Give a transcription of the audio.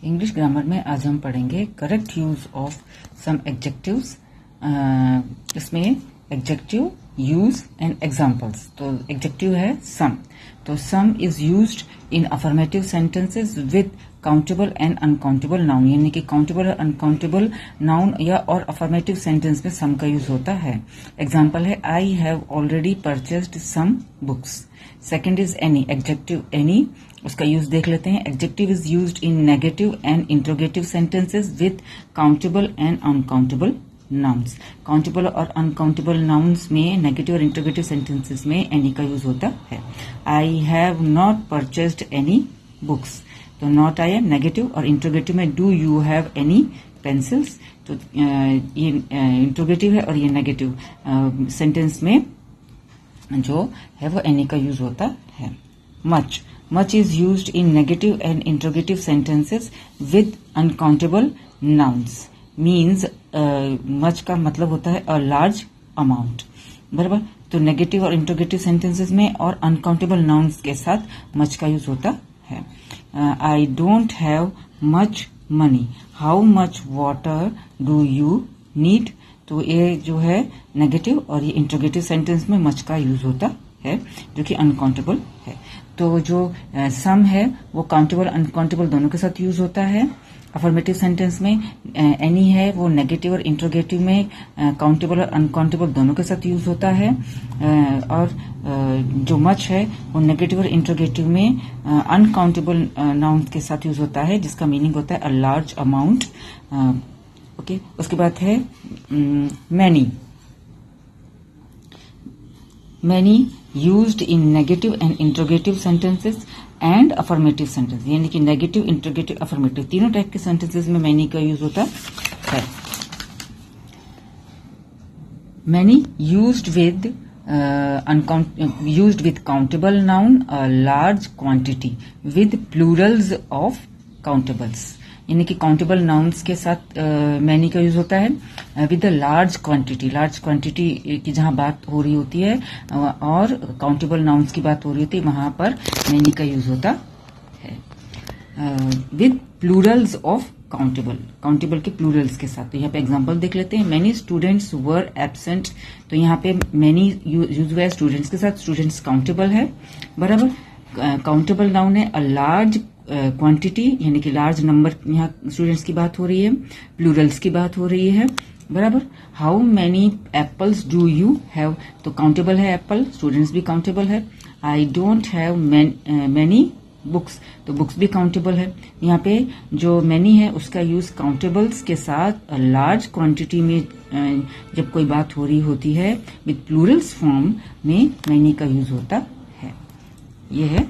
English grammar में आज हम पढ़ेंगे correct use of some adjectives. इसमें एडजेक्टिव, यूज एंड एग्जांपल्स। तो एडजेक्टिव है सम। तो some is used in affirmative sentences with countable and uncountable noun, यानी कि काउंटेबल और अनकाउंटेबल नाउन या और अफर्मेटिव सेंटेंस में सम का यूज होता है। एग्जाम्पल है I have already purchased some books. Second is any. Adjective any, उसका यूज देख लेते हैं। Adjective is used in negative and interrogative sentences with countable and uncountable nouns. Countable और अनकाउंटेबल नाउन्स में, नेगेटिव और इंट्रोगेटिव सेंटेंसेस में any का use होता है। I have not purchased any books, तो नॉट आया नेगेटिव, और इंट्रोगेटिव में do you have any pencils, तो ये इंट्रोगेटिव है और ये नेगेटिव सेंटेंस में जो है वो एनी का यूज होता है। Much, much is used in negative and interrogative sentences with uncountable nouns, means much का मतलब होता है a large amount, बराबर। तो नेगेटिव और इंट्रोगेटिव सेंटेंसेस में और अनकाउंटेबल नाउन्स के साथ मच का यूज होता है। I don't have much money, how much water do you need, तो ये जो है नेगेटिव और ये इंट्रोगेटिव सेंटेंस में मच का यूज होता है, जो कि अनकाउंटेबल है। तो जो सम है वो काउंटेबल अनकाउंटेबल दोनों के साथ यूज होता है। अफर्मेटिव सेंटेंस में एनी है वो नेगेटिव और इंट्रोगेटिव में काउंटेबल और अनकाउंटेबल दोनों के साथ यूज होता है। और जो मच है वो नेगेटिव और इंट्रोगेटिव में अनकाउंटेबल नाउन के साथ यूज होता है, जिसका मीनिंग होता है अ लार्ज अमाउंट। ओके, उसके बाद है many. Many used in negative and interrogative sentences and affirmative sentences, यानी कि नेगेटिव, इंट्रोगेटिव, अफर्मेटिव तीनों टाइप के सेंटेंसेस में मैनी का यूज होता है। Many used with countable noun, a large quantity with plurals of countables, यानी कि काउंटेबल नाउन्स के साथ मैनी का यूज होता है with a large quantity. Large quantity की जहां बात हो रही होती है और काउंटेबल नाउन्स की बात हो रही होती है, वहां पर मैनी का यूज होता है with Plurals of countable, countable के प्लूरल्स के साथ। तो यहाँ पे एग्जांपल देख लेते हैं। मेनी स्टूडेंट्स वर एब्सेंट, तो यहाँ पे मेनी यूज हुआ है स्टूडेंट्स के साथ। स्टूडेंट्स काउंटेबल है, बराबर। काउंटेबल नाउन है। अ लार्ज क्वांटिटी, यानी कि लार्ज नंबर, यहाँ स्टूडेंट्स की बात हो रही है, प्लूरल्स की बात हो रही है, बराबर। How many apples do you have, तो काउंटेबल है एप्पल, स्टूडेंट्स भी काउंटेबल है। I don't have many books, तो बुक्स भी काउंटेबल है। यहाँ पे जो मैनी है उसका यूज काउंटेबल्स के साथ लार्ज क्वांटिटी में जब कोई बात हो रही होती है विद प्लूरल्स फॉर्म में मैनी का यूज होता है। यह है